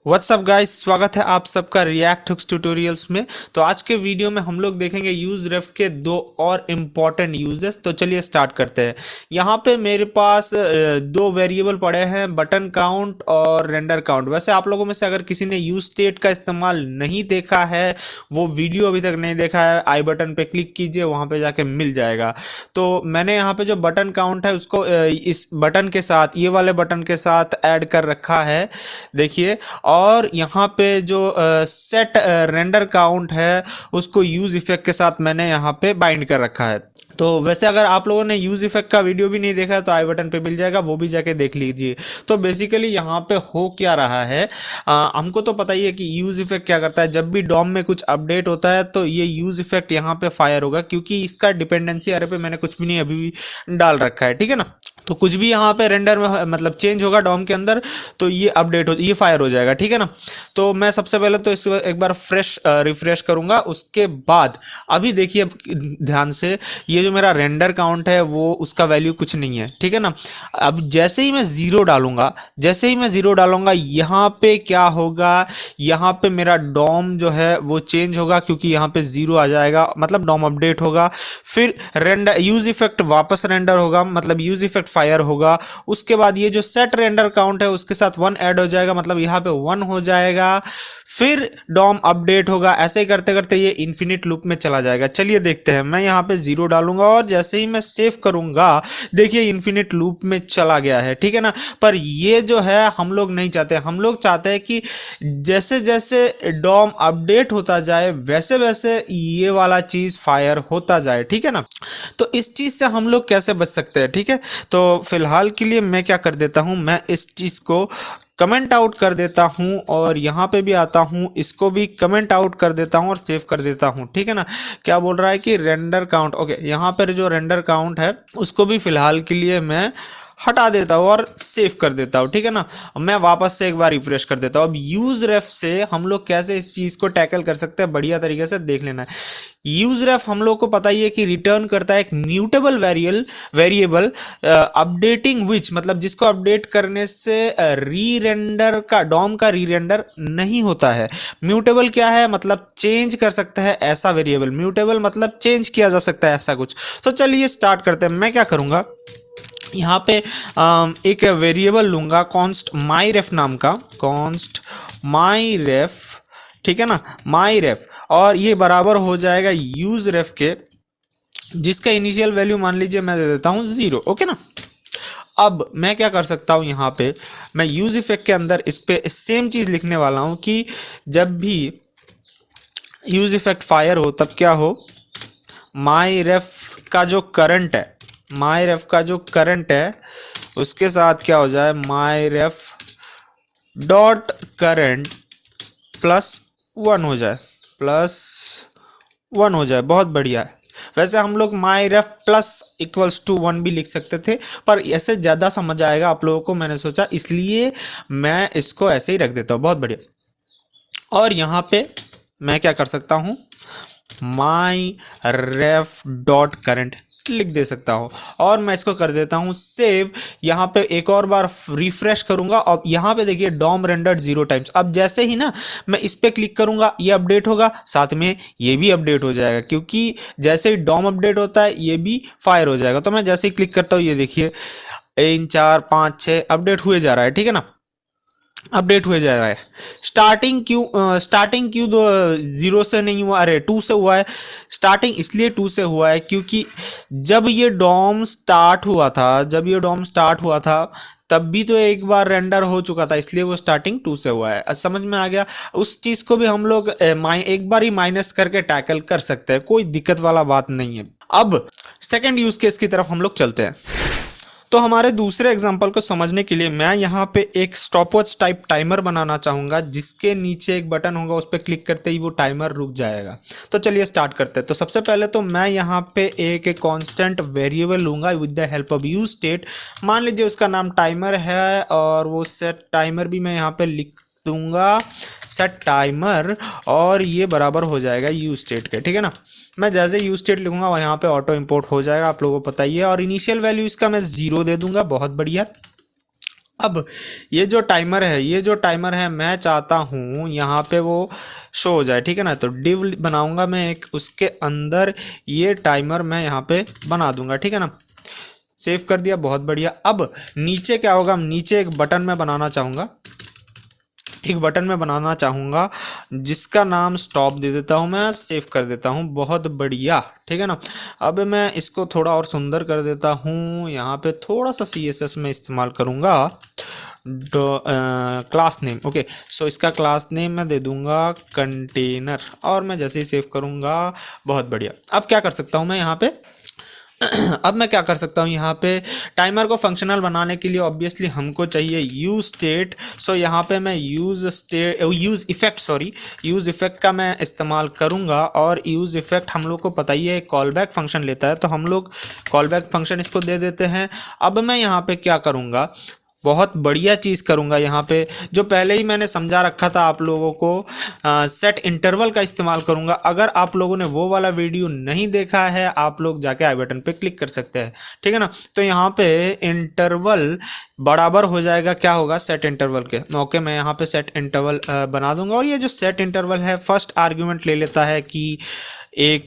WhatsApp guys, स्वागत है आप सबका रिएक्ट हुक्स ट्यूटोरियल्स में। तो आज के वीडियो में हम लोग देखेंगे यूज रेफ के दो और इम्पॉर्टेंट यूजेस। तो चलिए स्टार्ट करते हैं। यहाँ पे मेरे पास दो वेरिएबल पड़े हैं, बटन काउंट और रेंडर काउंट। वैसे आप लोगों में से अगर किसी ने यूज स्टेट का इस्तेमाल नहीं देखा है, वो वीडियो अभी तक नहीं देखा है, आई बटन पे क्लिक कीजिए, वहाँ पे जाके मिल जाएगा। तो मैंने यहाँ पे जो बटन काउंट है उसको इस बटन के साथ, ये वाले बटन के साथ ऐड कर रखा है, देखिए। और यहाँ पे जो सेट रेंडर काउंट है उसको यूज इफेक्ट के साथ मैंने यहाँ पे बाइंड कर रखा है। तो वैसे अगर आप लोगों ने यूज इफेक्ट का वीडियो भी नहीं देखा है तो आई बटन पे मिल जाएगा, वो भी जाके देख लीजिए। तो बेसिकली यहाँ पे हो क्या रहा है, हमको तो पता ही है कि यूज इफेक्ट क्या करता है। जब भी डॉम में कुछ अपडेट होता है तो ये यूज इफेक्ट यहाँ पे फायर होगा, क्योंकि इसका डिपेंडेंसी अरे पे मैंने कुछ भी नहीं अभी भी डाल रखा है, ठीक है ना। तो कुछ भी यहाँ पे रेंडर में मतलब चेंज होगा डॉम के अंदर तो ये अपडेट हो, ये फायर हो जाएगा, ठीक है ना। तो मैं सबसे पहले तो इसको एक बार फ्रेश रिफ्रेश करूंगा। उसके बाद अभी देखिए ध्यान से, ये जो मेरा रेंडर काउंट है वो उसका वैल्यू कुछ नहीं है, ठीक है ना। अब जैसे ही मैं ज़ीरो डालूंगा, यहाँ पे क्या होगा, यहाँ पे मेरा डॉम जो है वो चेंज होगा, क्योंकि यहाँ पे ज़ीरो आ जाएगा, मतलब डॉम अपडेट होगा। फिर रेंडर यूज इफेक्ट वापस रेंडर होगा, मतलब यूज इफेक्ट फायर होगा। उसके बाद ये जो सेट रेंडर काउंट है उसके साथ 1 ऐड हो जाएगा, मतलब यहाँ पे 1 हो जाएगा। फिर डॉम अपडेट होगा। ऐसे ही करते करते ये इन्फिनिट लूप में चला जाएगा। चलिए देखते हैं। मैं यहाँ पे 0 डालूंगा और जैसे ही मैं सेव करूंगा, देखिए इन्फिनिट लूप में चला गया है, ठीक है ना। पर ये जो है हम लोग नहीं चाहते। हम लोग चाहते हैं कि जैसे जैसे डॉम अपडेट होता जाए वैसे वैसे ये वाला चीज़ फायर होता जाए, ठीक है ना। तो इस चीज़ से हम लोग कैसे बच सकते हैं, ठीक है। तो फिलहाल के लिए मैं क्या कर देता हूँ, मैं इस चीज़ को कमेंट आउट कर देता हूँ और यहाँ पे भी आता हूँ, इसको भी कमेंट आउट कर देता हूँ और सेव कर देता हूँ, ठीक है ना। क्या बोल रहा है कि रेंडर काउंट, ओके, यहाँ पर जो रेंडर काउंट है उसको भी फिलहाल के लिए मैं हटा देता हूँ और सेव कर देता हूँ, ठीक है ना। मैं वापस से एक बार रिफ्रेश कर देता हूँ। अब यूज रेफ से हम लोग कैसे इस चीज़ को टैकल कर सकते हैं, बढ़िया तरीके से देख लेना है। यूज रेफ हम लोग को पता ही है कि रिटर्न करता है एक म्यूटेबल वेरिएबल अपडेटिंग विच, मतलब जिसको अपडेट करने से री रेंडर का डॉम का री रेंडर नहीं होता है। म्यूटेबल क्या है, मतलब चेंज कर सकता है ऐसा वेरिएबल। म्यूटेबल मतलब चेंज किया जा सकता है ऐसा कुछ। तो चलिए स्टार्ट करते हैं। मैं क्या करूँगा, यहाँ पे एक वेरिएबल लूँगा कॉन्स्ट माई रेफ नाम का, कॉन्स्ट माई रेफ, ठीक है ना, माई रेफ। और ये बराबर हो जाएगा यूज रेफ के, जिसका इनिशियल वैल्यू मान लीजिए मैं दे देता हूँ 0, ओके ना। अब मैं क्या कर सकता हूँ, यहाँ पे मैं यूज इफेक्ट के अंदर इस पे सेम चीज़ लिखने वाला हूँ कि जब भी यूज इफेक्ट फायर हो तब क्या हो, माई रेफ का जो करंट है, माई रेफ का जो करंट है उसके साथ क्या हो जाए, माई रेफ डॉट करंट +1 हो जाए, +1 हो जाए। बहुत बढ़िया है। वैसे हम लोग माई रेफ +=1 भी लिख सकते थे, पर ऐसे ज़्यादा समझ आएगा आप लोगों को, मैंने सोचा, इसलिए मैं इसको ऐसे ही रख देता हूँ। बहुत बढ़िया। और यहाँ पे मैं क्या कर सकता हूँ, माई रेफ डॉट करंट लिख दे सकता हूँ और मैं इसको कर देता हूँ सेव। यहाँ पे एक और बार रिफ्रेश करूँगा और यहाँ पे देखिए डॉम रेंडर्ड 0 टाइम्स। अब जैसे ही ना मैं इस पर क्लिक करूँगा ये अपडेट होगा, साथ में ये भी अपडेट हो जाएगा, क्योंकि जैसे ही डॉम अपडेट होता है ये भी फायर हो जाएगा। तो मैं जैसे ही क्लिक करता हूँ ये देखिए 3 4 5 6 अपडेट हुए जा रहा है, ठीक है ना, अपडेट हुए जा रहा है। स्टार्टिंग क्यों 0 से नहीं हुआ, अरे 2 से हुआ है। स्टार्टिंग इसलिए 2 से हुआ है क्योंकि जब ये डॉम स्टार्ट हुआ था तब भी तो एक बार रेंडर हो चुका था, इसलिए वो स्टार्टिंग 2 से हुआ है। समझ में आ गया। उस चीज़ को भी हम लोग एक बार ही माइनस करके टैकल कर सकते हैं, कोई दिक्कत वाला बात नहीं है। अब सेकेंड यूज केस की तरफ हम लोग चलते हैं। तो हमारे दूसरे एग्जांपल को समझने के लिए मैं यहाँ पे एक स्टॉपवॉच टाइप टाइमर बनाना चाहूँगा, जिसके नीचे एक बटन होगा, उस पर क्लिक करते ही वो टाइमर रुक जाएगा। तो चलिए स्टार्ट करते हैं। तो सबसे पहले तो मैं यहाँ पे एक कांस्टेंट वेरिएबल लूँगा with the help of use state. मान लीजिए उसका नाम टाइमर है और वो सेट टाइमर भी मैं यहाँ पे लिख दूंगा, सेट टाइमर, और ये बराबर हो जाएगा यूज स्टेट के, ठीक है ना। मैं जैसे यूज स्टेट लिखूंगा वहाँ यहाँ पे ऑटो इंपोर्ट हो जाएगा, आप लोगों को पता ही है। और इनिशियल वैल्यू इसका मैं 0 दे दूंगा। बहुत बढ़िया। अब ये जो टाइमर है मैं चाहता हूँ यहाँ पे वो शो हो जाए, ठीक है ना। तो डिव बनाऊंगा मैं एक, उसके अंदर ये टाइमर मैं यहाँ पे बना दूंगा, ठीक है ना। सेव कर दिया, बहुत बढ़िया। अब नीचे क्या होगा, नीचे एक बटन में बनाना चाहूँगा जिसका नाम स्टॉप दे देता हूँ मैं, सेव कर देता हूँ, बहुत बढ़िया, ठीक है ना। अब मैं इसको थोड़ा और सुंदर कर देता हूँ, यहाँ पे थोड़ा सा CSS में इस्तेमाल करूँगा, क्लास नेम, ओके। सो इसका क्लास नेम मैं दे दूंगा कंटेनर, और मैं जैसे ही सेव करूँगा, बहुत बढ़िया। अब क्या कर सकता हूँ मैं यहाँ पे अब मैं क्या कर सकता हूँ यहाँ पे, टाइमर को फंक्शनल बनाने के लिए ऑब्वियसली हमको चाहिए यूज स्टेट। सो यहाँ पे मैं यूज इफेक्ट का मैं इस्तेमाल करूँगा, और यूज इफेक्ट हम लोग को पता ही है कॉल बैक फंक्शन लेता है, तो हम लोग कॉल बैक फंक्शन इसको दे देते हैं। अब मैं यहाँ पे क्या करूँगा, बहुत बढ़िया चीज़ करूँगा यहाँ पे, जो पहले ही मैंने समझा रखा था आप लोगों को, सेट इंटरवल का इस्तेमाल करूँगा। अगर आप लोगों ने वो वाला वीडियो नहीं देखा है, आप लोग जाके आई बटन पे क्लिक कर सकते हैं, ठीक है ना। तो यहाँ पे इंटरवल बराबर हो जाएगा, क्या होगा, सेट इंटरवल के। ओके, मैं यहाँ पे सेट इंटरवल बना दूंगा, और ये जो सेट इंटरवल है फर्स्ट आर्ग्यूमेंट ले लेता है कि एक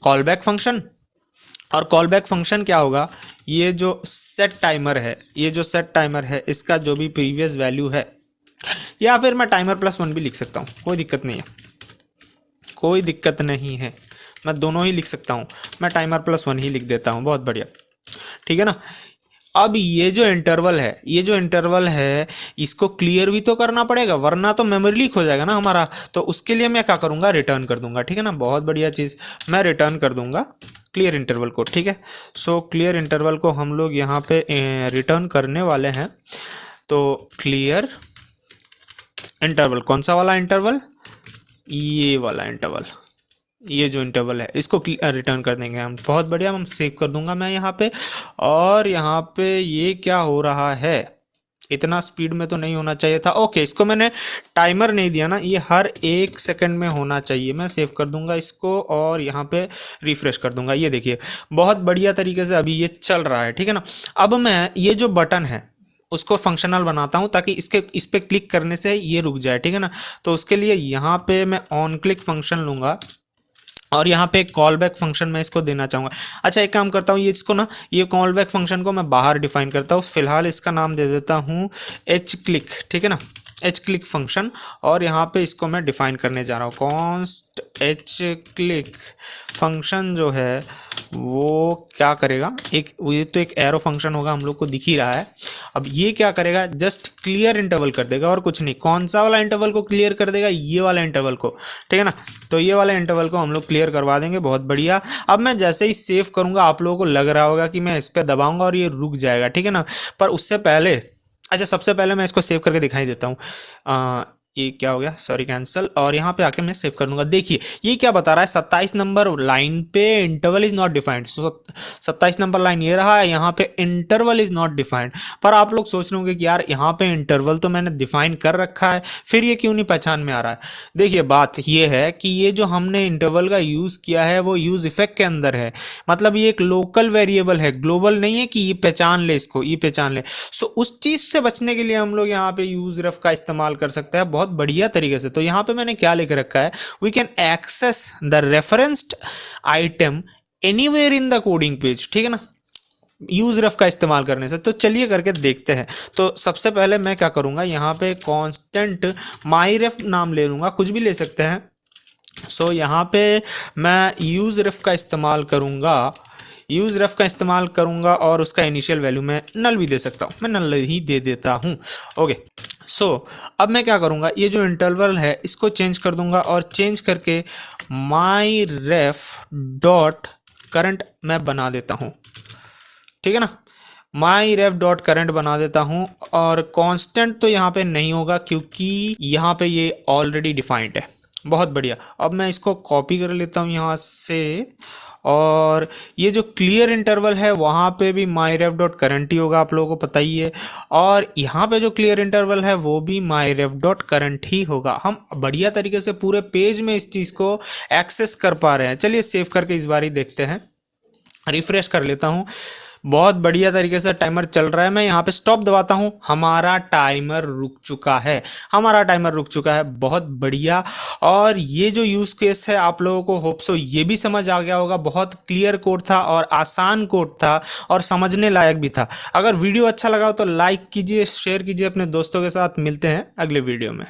कॉल बैक फंक्शन, और कॉल बैक फंक्शन क्या होगा, ये जो सेट टाइमर है इसका जो भी प्रीवियस वैल्यू है, या फिर मैं टाइमर +1 भी लिख सकता हूँ, कोई दिक्कत नहीं है, मैं दोनों ही लिख सकता हूँ। मैं टाइमर +1 ही लिख देता हूँ, बहुत बढ़िया, ठीक है ना। अब ये जो इंटरवल है इसको क्लियर भी तो करना पड़ेगा, वरना तो मेमोरी लीक हो जाएगा ना हमारा। तो उसके लिए मैं क्या करूँगा, रिटर्न कर दूंगा, ठीक है ना। बहुत बढ़िया चीज़, मैं रिटर्न कर दूंगा क्लियर इंटरवल को, ठीक है। सो क्लियर इंटरवल को हम लोग यहाँ पे रिटर्न करने वाले हैं। तो क्लियर इंटरवल, कौन सा वाला इंटरवल, ये वाला इंटरवल, ये जो इंटरवल है इसको रिटर्न कर देंगे हम, बहुत बढ़िया। हम सेव कर दूंगा मैं यहाँ पे, और यहाँ पे ये क्या हो रहा है, इतना स्पीड में तो नहीं होना चाहिए था। ओके, इसको मैंने टाइमर नहीं दिया ना, ये हर 1 सेकंड में होना चाहिए। मैं सेव कर दूंगा इसको, और यहाँ पे रिफ्रेश कर दूंगा, ये देखिए बहुत बढ़िया तरीके से अभी ये चल रहा है, ठीक है ना। अब मैं ये जो बटन है उसको फंक्शनल बनाता हूँ, ताकि इस पे क्लिक करने से ये रुक जाए, ठीक है ना। तो उसके लिए यहाँ पे मैं ऑन क्लिक फंक्शन लूँगा, और यहाँ पे एक कॉल बैक फंक्शन मैं इसको देना चाहूँगा। अच्छा, एक काम करता हूँ, ये इसको ना, ये कॉल बैक फंक्शन को मैं बाहर डिफाइन करता हूँ, फिलहाल इसका नाम दे देता हूँ एच क्लिक, ठीक है ना, एच क्लिक फंक्शन। और यहाँ पे इसको मैं डिफाइन करने जा रहा हूँ, कॉन्स्ट एच क्लिक फंक्शन जो है वो क्या करेगा, ये तो एक एरो फंक्शन होगा, हम लोग को दिख ही रहा है। अब ये क्या करेगा, जस्ट क्लियर इंटरवल कर देगा, और कुछ नहीं। कौन सा वाला इंटरवल को क्लियर कर देगा, ये वाला इंटरवल को, ठीक है ना। तो ये वाला इंटरवल को हम लोग क्लियर करवा देंगे, बहुत बढ़िया। अब मैं जैसे ही सेव करूंगा, आप लोगों को लग रहा होगा कि मैं इस पर दबाऊंगा और ये रुक जाएगा, ठीक है ना। पर उससे पहले, अच्छा, सबसे पहले मैं इसको सेव करके दिखाई देता हूँ। ये क्या हो गया, सॉरी, कैंसिल, और यहाँ पे आके मैं सेव कर लूँगा। देखिए ये क्या बता रहा है, 27 नंबर लाइन पे interval is not defined. 27 number line ये रहा है, यहाँ पे इंटरवल इज नॉट डिफाइंड। पर आप लोग सोच रहे होंगे कि यार यहाँ पे इंटरवल तो मैंने डिफाइन कर रखा है, फिर ये क्यों नहीं पहचान में आ रहा है। देखिए बात ये है कि ये जो हमने इंटरवल का यूज़ किया है वो यूज़ इफेक्ट के अंदर है, मतलब ये एक लोकल वेरिएबल है, ग्लोबल नहीं है कि ये पहचान ले, इसको ये पहचान ले। सो उस चीज़ से बचने के लिए हम लोग यहाँ पे यूज रेफ का इस्तेमाल कर सकते हैं बहुत बढ़िया तरीके से। तो यहाँ पे मैंने क्या लिख रखा है, we can access the referenced item anywhere in the coding page, ठीक है ना, यूज रेफ का इस्तेमाल करने से। तो चलिए करके देखते हैं। तो सबसे पहले मैं क्या करूँगा, यहाँ पे कांस्टेंट माई रेफ नाम ले लूँगा, कुछ भी ले सकते हैं। सो यहाँ पे मैं यूज रेफ का इस्तेमाल करूँगा, और उसका इनिशियल वैल्यू मैं नल भी दे सकता हूँ, मैं नल ही दे देता हूँ। ओके, सो अब मैं क्या करूँगा, ये जो इंटरवल है इसको चेंज कर दूंगा, और चेंज करके माई रेफ डॉट करंट मैं बना देता हूँ, ठीक है ना, माई रेफ डॉट करंट बना देता हूँ। और कांस्टेंट तो यहाँ पे नहीं होगा क्योंकि यहाँ पे ये ऑलरेडी डिफाइंड है। बहुत बढ़िया, अब मैं इसको कॉपी कर लेता हूँ यहाँ से, और ये जो क्लियर इंटरवल है वहाँ पे भी माई रेफ डॉट करंट ही होगा, आप लोगों को पता ही है। और यहाँ पे जो क्लियर इंटरवल है वो भी माई रेफ डॉट करंट ही होगा। हम बढ़िया तरीके से पूरे पेज में इस चीज़ को एक्सेस कर पा रहे हैं। चलिए सेव करके इस बार ही देखते हैं, रिफ्रेश कर लेता हूँ। बहुत बढ़िया तरीके से टाइमर चल रहा है। मैं यहाँ पे स्टॉप दबाता हूँ, हमारा टाइमर रुक चुका है, हमारा टाइमर रुक चुका है। बहुत बढ़िया। और ये जो यूज़ केस है आप लोगों को होप सो ये भी समझ आ गया होगा। बहुत क्लियर कोड था और आसान कोड था और समझने लायक भी था। अगर वीडियो अच्छा लगा हो तो लाइक कीजिए, शेयर कीजिए अपने दोस्तों के साथ। मिलते हैं अगले वीडियो में।